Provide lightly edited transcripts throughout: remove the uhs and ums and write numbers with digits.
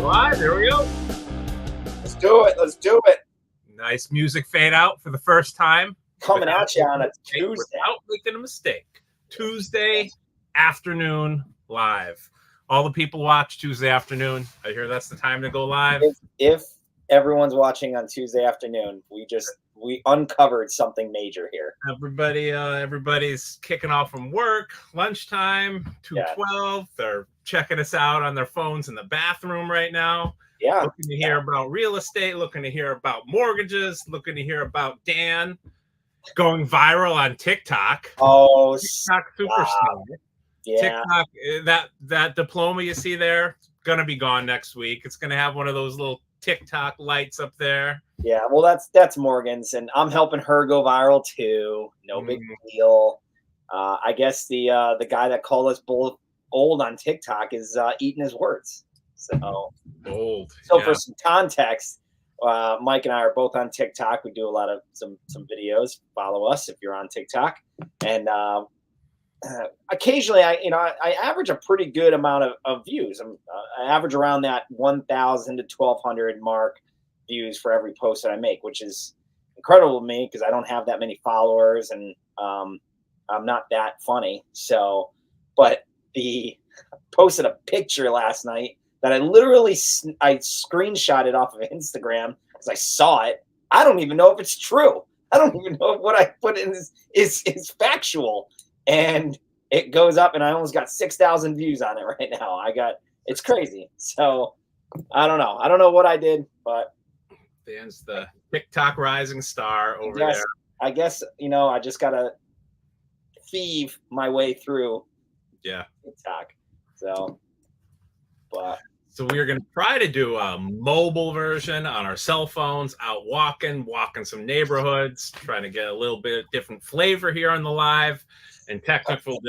Live. There we go. Let's do it. Let's do it. Nice music fade out for the first time. Coming at you on a Tuesday. Without making a mistake. Tuesday afternoon live. All the people watch Tuesday afternoon. I hear that's the time to go live. If everyone's watching on Tuesday afternoon, we uncovered something major here. Everybody's kicking off from work, lunchtime, 2:12. They're checking us out on their phones in the bathroom right now. Yeah. Looking to hear about real estate, looking to hear about mortgages, looking to hear about Dan going viral on TikTok. Oh, TikTok superstar. Yeah. TikTok, that diploma you see there, gonna be gone next week. It's gonna have one of those little TikTok lights up there. Yeah, well, that's Morgan's, and I'm helping her go viral too. No big deal. I guess the guy that called us both old on TikTok is eating his words. So old. So for some context, Mike and I are both on TikTok. We do a lot of some videos. Follow us if you're on TikTok, and occasionally I average a pretty good amount of views. I average around that 1,000 to 1,200 mark views for every post that I make, which is incredible to me because I don't have that many followers and I'm not that funny. So, but posted a picture last night that I screenshotted off of Instagram because I saw it. I don't even know if it's true. I don't even know if what I put in is factual. And it goes up, and I almost got 6,000 views on it right now. It's crazy. So I don't know. I don't know what I did, but Dan's the TikTok rising star over there. I guess I just gotta thieve my way through. Yeah, TikTok. So we are going to try to do a mobile version on our cell phones, out walking some neighborhoods, trying to get a little bit different flavor here on the live, and technical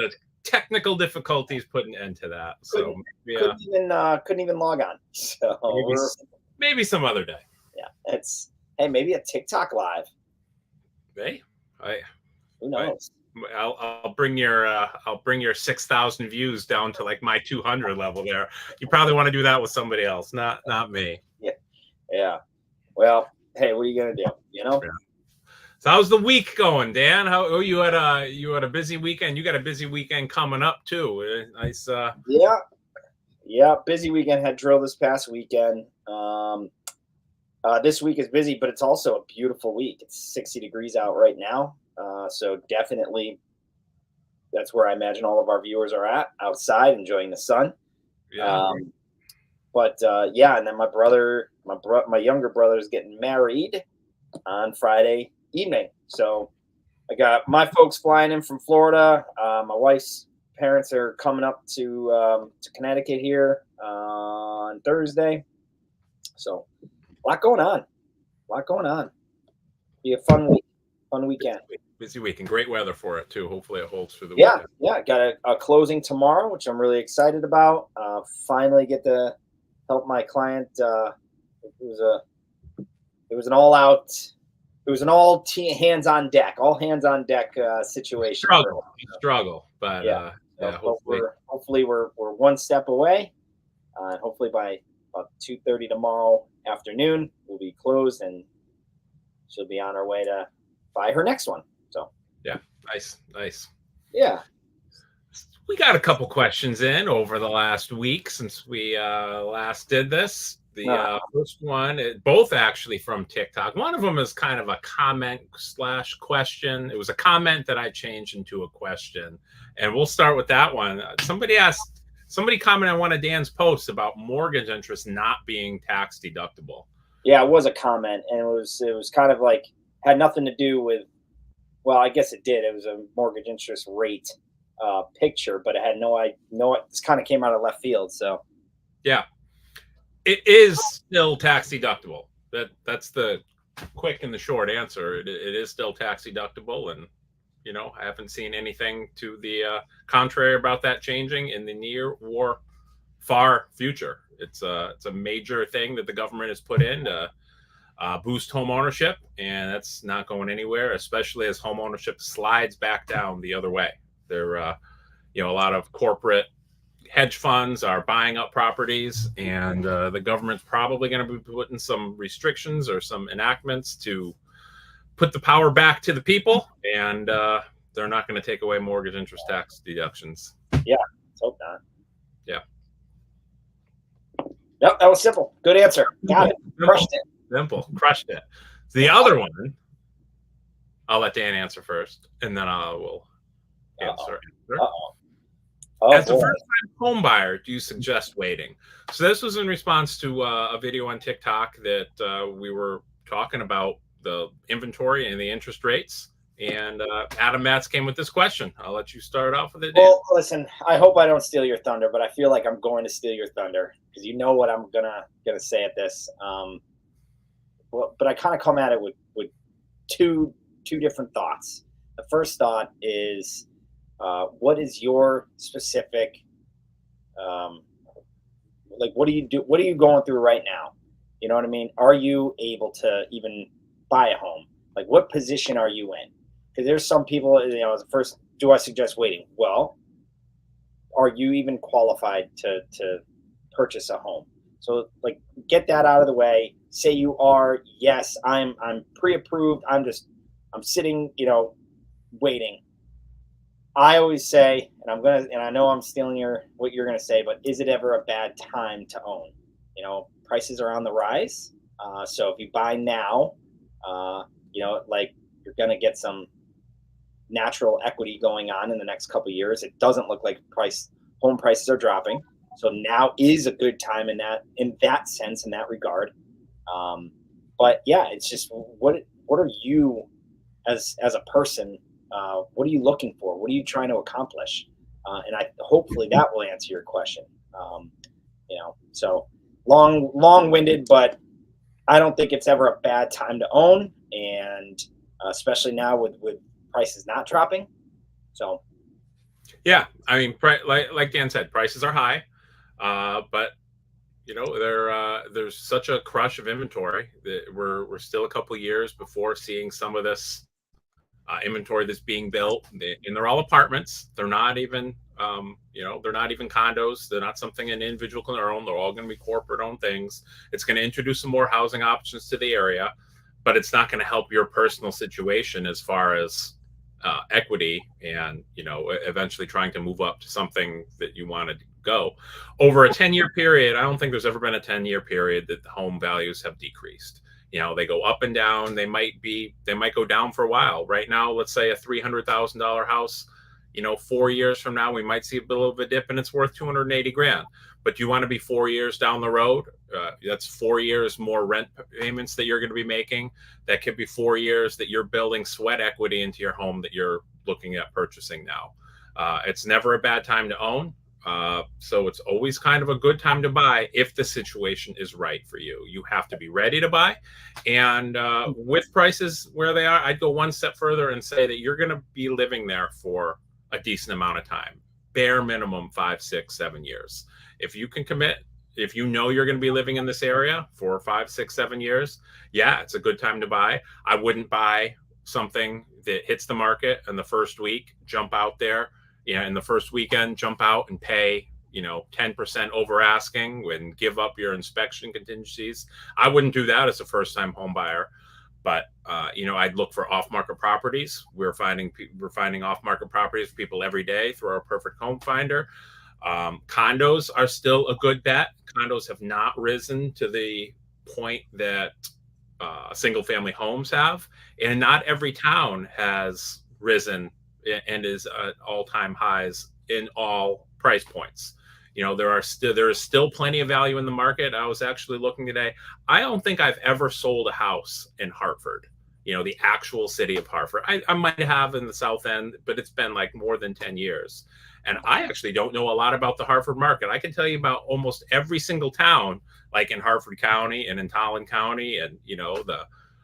difficulties put an end to that. So couldn't even log on. So maybe some other day. Yeah, maybe a TikTok live. Hey, who knows? I'll bring your 6,000 views down to like my 200 level there. You probably want to do that with somebody else, not me. Yeah. Well, hey, what are you gonna do? Yeah. So how's the week going, Dan? You had a busy weekend. You got a busy weekend coming up too. Nice. Yeah. Busy weekend. Had drill this past weekend. This week is busy, but it's also a beautiful week. It's 60 degrees out right now. So definitely that's where I imagine all of our viewers are at, outside enjoying the sun. Yeah. And then my younger brother is getting married on Friday evening. So I got my folks flying in from Florida. My wife's parents are coming up to Connecticut here on Thursday. So a lot going on. Be a fun weekend. Busy week and great weather for it too. Hopefully it holds through the weekend. Yeah. Got a closing tomorrow, which I'm really excited about. Finally get to help my client. It was an all hands on deck situation. Struggle, but hopefully we're one step away. Hopefully by about 2:30 tomorrow afternoon we'll be closed and she'll be on her way to buy her next one. So yeah, nice. Yeah, we got a couple questions in over the last week since we last did this. The first one, both actually from TikTok. One of them is kind of a comment / question. It was a comment that I changed into a question, and we'll start with that one. Somebody commented on one of Dan's posts about mortgage interest not being tax deductible. Yeah, it was a comment, and it was kind of like had nothing to do with. Well, I guess it did. It was a mortgage interest rate picture, but it had this kind of came out of left field. So, yeah, it is still tax deductible. That's the quick and the short answer. It is still tax deductible, and I haven't seen anything to the contrary about that changing in the near or far future. It's a major thing that the government has put in to boost home ownership, and that's not going anywhere, especially as home ownership slides back down the other way. There, a lot of corporate hedge funds are buying up properties, and the government's probably going to be putting some restrictions or some enactments to put the power back to the people, and they're not going to take away mortgage interest tax deductions. Yeah, let's hope not. Yeah. Yep, that was simple. Good answer. Got it. Crushed it. Simple. Crushed it. The other one, I'll let Dan answer first, and then I will answer. As a first-time home buyer, do you suggest waiting? So this was in response to a video on TikTok that we were talking about the inventory and the interest rates. And Adam Matz came with this question. I'll let you start off with it, Dan. Well, listen, I hope I don't steal your thunder, but I feel like I'm going to steal your thunder because you know what I'm gonna say at this. But I kind of come at it with two different thoughts. The first thought is, what is your specific, like, what do you do? What are you going through right now? You know what I mean? Are you able to even buy a home? Like, what position are you in? Because there's some people, first, do I suggest waiting? Well, are you even qualified to purchase a home? So, like, get that out of the way. Say you are. Yes, I'm pre-approved. I'm sitting, waiting. I always say, and I know I'm stealing what you're gonna say, but is it ever a bad time to own? Prices are on the rise. So if you buy now, like, you're gonna get some natural equity going on in the next couple of years. It doesn't look like home prices are dropping. So now is a good time in that sense, in that regard. But yeah, it's just, what are you as a person? What are you looking for? What are you trying to accomplish? And hopefully that will answer your question. So long-winded, but I don't think it's ever a bad time to own, and especially now with prices not dropping. So, yeah, I mean, like Dan said, prices are high, but there's such a crush of inventory that we're still a couple years before seeing some of this inventory that's being built, and they're all apartments. They're not even, they're not even condos. They're not something an individual can own. They're all going to be corporate-owned things. It's going to introduce some more housing options to the area, but it's not going to help your personal situation as far as equity and, eventually trying to move up to something that you want to go. Over a 10-year period, I don't think there's ever been a 10-year period that the home values have decreased. They go up and down. They might go down for a while. Right now, let's say a $300,000 house, 4 years from now, we might see a bit of a dip and it's worth $280,000. But do you want to be 4 years down the road? That's 4 years more rent payments that you're going to be making. That could be 4 years that you're building sweat equity into your home that you're looking at purchasing now. It's never a bad time to own. So it's always kind of a good time to buy if the situation is right for you. You have to be ready to buy. And with prices where they are, I'd go one step further and say that you're going to be living there for a decent amount of time, bare minimum 5, 6, 7 years. If you can commit, if you're going to be living in this area for 5, 6, 7 years, yeah, it's a good time to buy. I wouldn't buy something that hits the market in the first week, jump out there. In the first weekend, jump out and pay, 10% over asking and give up your inspection contingencies. I wouldn't do that as a first-time home buyer, but I'd look for off-market properties. We're finding off-market properties for people every day through our Perfect Home Finder. Condos are still a good bet. Condos have not risen to the point that single-family homes have, and not every town has risen and is at all-time highs in all price points. There is still plenty of value in the market. I was actually looking today. I don't think I've ever sold a house in Hartford, the actual city of Hartford. I might have in the South End, but it's been like more than 10 years. And I actually don't know a lot about the Hartford market. I can tell you about almost every single town, like in Hartford County and in Tolland County and,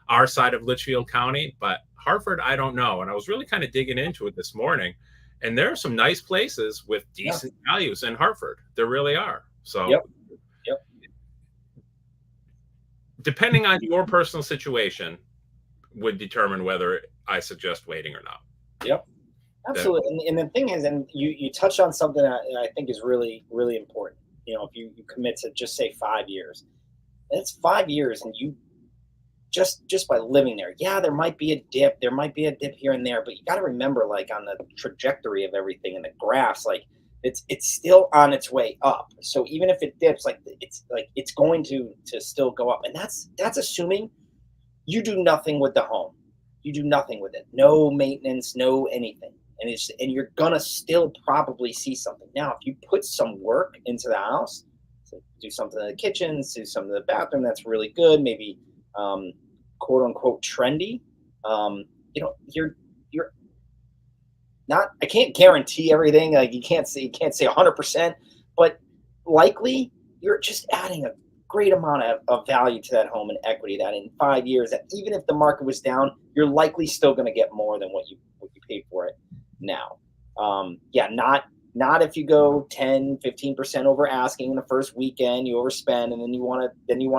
our side of Litchfield County, but Hartford, I don't know. And I was really kind of digging into it this morning, and there are some nice places with decent values in Hartford. There really are. So yep. Depending on your personal situation would determine whether I suggest waiting or not. Yep. Absolutely. And the thing is, and you touched on something that I think is really, really important. If you commit to just say 5 years, it's 5 years and you just by living there. Yeah, there might be a dip. There might be a dip here and there, but you got to remember, like on the trajectory of everything and the graphs, like it's still on its way up. So even if it dips, it's going to still go up, and that's assuming you do nothing with the home. You do nothing with it. No maintenance, no anything. And you're gonna still probably see something. Now, if you put some work into the house, so do something in the kitchen, do something in the bathroom that's really good, maybe quote unquote trendy. You're not. I can't guarantee everything. Like you can't say 100%, but likely you're just adding a great amount of value to that home and equity. That in 5 years, that even if the market was down, you're likely still going to get more than what you paid for it now. Yeah, not if you go 10-15% over asking in the first weekend, you overspend, and then you want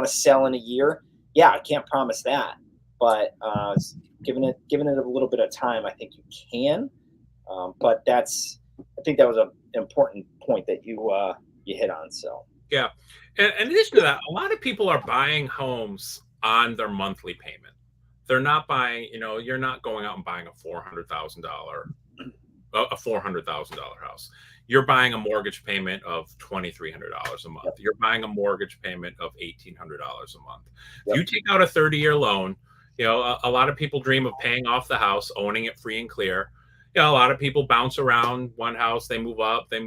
to sell in a year. Yeah, I can't promise that, but given it a little bit of time, I think you can. But I think that was an important point that you hit on. So yeah, and in addition to that, a lot of people are buying homes on their monthly payment. They're not buying. You're not going out and buying a $400,000 house. You're buying a mortgage payment of $2,300 a month. Yep. You're buying a mortgage payment of $1,800 a month. Yep. If you take out a 30-year loan, a lot of people dream of paying off the house, owning it free and clear. A lot of people bounce around one house, they move up, they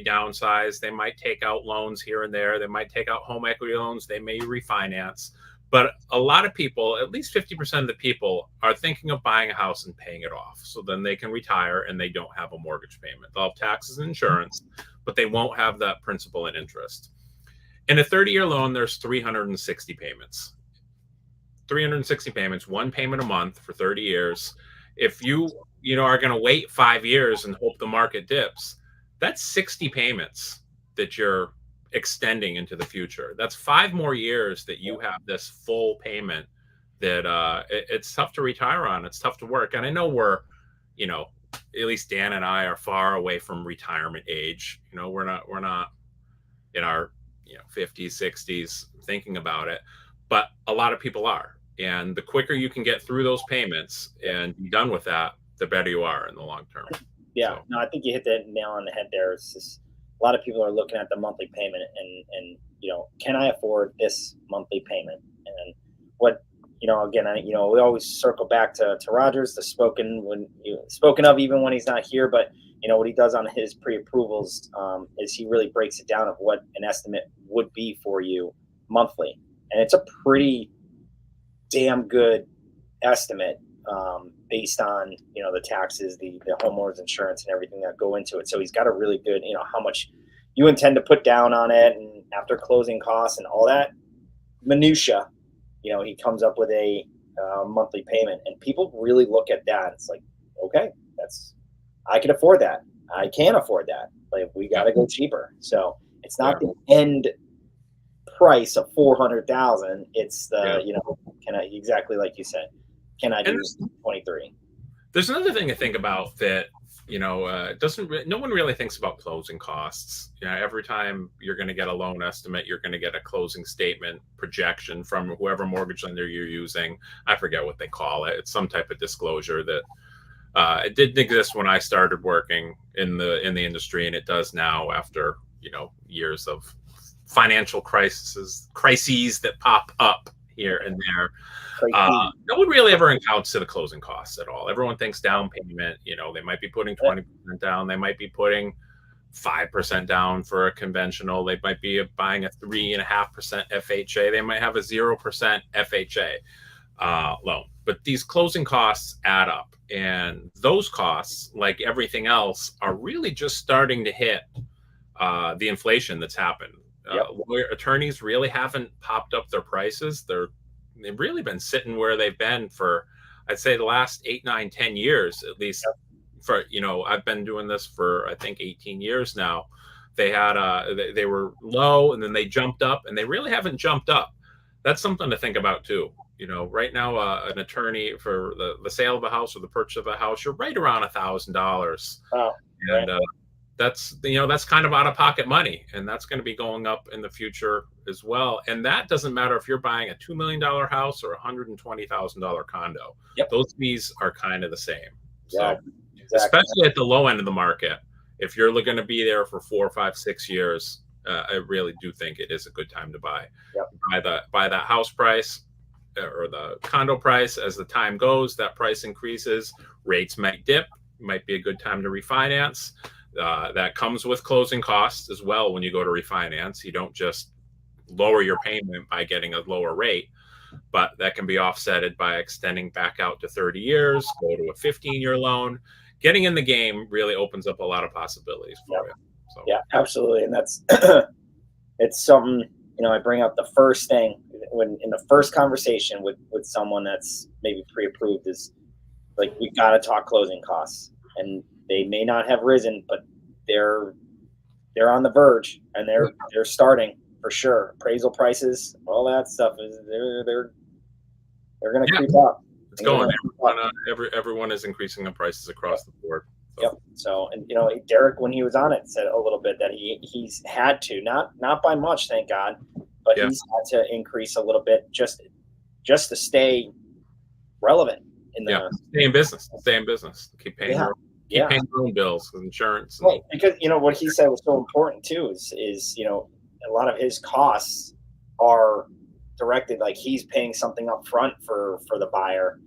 downsize. They might take out loans here and there. They might take out home equity loans. They may refinance. But a lot of people, at least 50% of the people, are thinking of buying a house and paying it off. So then they can retire and they don't have a mortgage payment. They'll have taxes and insurance, but they won't have that principal and interest. In a 30-year loan, there's 360 payments. 360 payments, one payment a month for 30 years. If you are going to wait 5 years and hope the market dips, that's 60 payments that you're extending into the future. That's 5 more years that you have this full payment that it's tough to retire on. It's tough to work. And I know we're, at least Dan and I are far away from retirement age. We're not in our 50s, 60s thinking about it, but a lot of people are. And the quicker you can get through those payments and be done with that, the better you are in the long term. Yeah, no, I think you hit the nail on the head there. It's just, a lot of people are looking at the monthly payment and can I afford this monthly payment? And what, again, we always circle back to Rogers, spoken of even when he's not here, but what he does on his pre-approvals is he really breaks it down of what an estimate would be for you monthly. And it's a pretty damn good estimate based on the taxes, the homeowner's insurance, and everything that go into it. So he's got a really good how much you intend to put down on it, and after closing costs and all that minutia, he comes up with a monthly payment, and people really look at that. It's like, okay, I can afford that. I can't afford that. Like, we got to go cheaper. So it's not the end price of 400,000. It's the can I, exactly like you said, can I do 23? There's another thing to think about that no one really thinks about closing costs. Every time you're going to get a loan estimate, you're going to get a closing statement projection from whoever mortgage lender you're using. I forget what they call it. It's some type of disclosure that it didn't exist when I started working in the industry, and it does now after years of financial crises that pop up here and there. No one really ever accounts to the closing costs at all. Everyone thinks down payment, they might be putting 20% down. They might be putting 5% down for a conventional. They might be buying a 3.5% FHA. They might have a 0% FHA loan. But these closing costs add up. And those costs, like everything else, are really just starting to hit the inflation that's happened. Attorneys really haven't popped up their prices. They've really been sitting where they've been for, I'd say, the last 8, 9, 10 years, at least. For I've been doing this for, I think, 18 years now. They had they were low, and then they jumped up, and they really haven't jumped up. That's something to think about too. You know, right now, an attorney for the sale of a house or the purchase of a house, you're right around $1,000, Oh, and that's that's kind of out of pocket money, and that's going to be going up in the future as well. And that doesn't matter if you're buying a $2 million house or a $120,000 condo. Yep. Those fees are kind of the same. Yeah, So, exactly. especially at the low end of the market, if you're going to be there for 4, 5, 6 years, I really do think it is a good time to buy. Yep. Buy that house price or the condo price. As the time goes, that price increases, rates might dip, might be a good time to refinance. That comes with closing costs as well. When you go to refinance, you don't just lower your payment by getting a lower rate, but that can be offsetted by extending back out to 30 years, go to a 15-year loan. Getting in the game really opens up a lot of possibilities for you. So. Yeah, absolutely. And that's, it's something, I bring up the first thing when in the first conversation with someone that's maybe pre-approved is like, we got to talk closing costs, and they may not have risen, but they're on the verge, and they're starting for sure. Appraisal prices, all that stuff is they're going to creep up. It's going. Everyone is increasing the prices across the board. So. Yep. So, and Derek, when he was on it, said a little bit that he's had to, not by much, thank God, but he's had to increase a little bit just to stay relevant in the stay in business. Keep paying your own bills, insurance. Right. Because what he said was so important too is a lot of his costs are directed, like he's paying something up front for the buyer,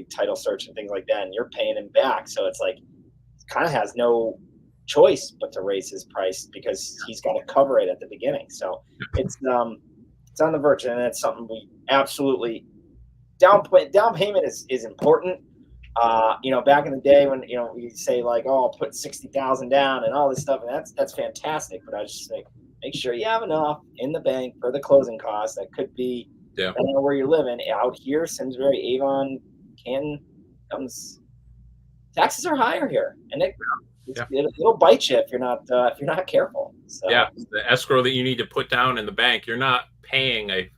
title search and things like that, and you're paying him back. So it's like, kind of has no choice but to raise his price because he's got to cover it at the beginning. So it's on the verge, and it's something we absolutely down payment is important. Back in the day when we say like, oh, I'll put 60,000 down and all this stuff, and that's fantastic. But I just make sure you have enough in the bank for the closing costs. That could be depending on where you're living. Out here, Simsbury, Avon, Canton, taxes are higher here, and it'll bite you if you're not careful. So. Yeah, the escrow that you need to put down in the bank, you're not paying a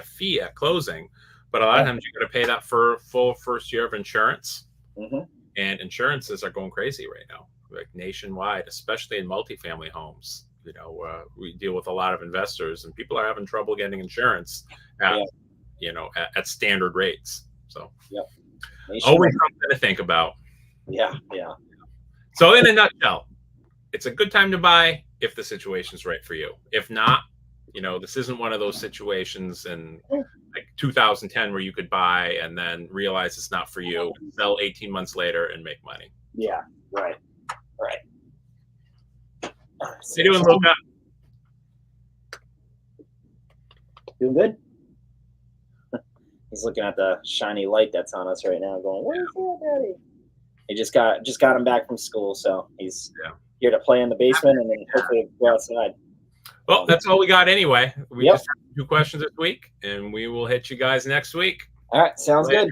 fee at closing, but a lot of times you got to pay that for a full first year of insurance, and insurances are going crazy right now, like nationwide, especially in multifamily homes. We deal with a lot of investors, and people are having trouble getting insurance at standard rates. So, always something to think about. Yeah. So in a nutshell, it's a good time to buy if the situation's right for you. If not, this isn't one of those situations in like 2010 where you could buy and then realize it's not for you, sell 18 months later and make money. Yeah, right. How you doing, Luca? Doing good. He's looking at the shiny light that's on us right now, going, "Where's that, Daddy?" He just got him back from school, so he's here to play in the basement and then hopefully go outside. Well, that's all we got anyway. We just have 2 questions this week, and we will hit you guys next week. All right, sounds good.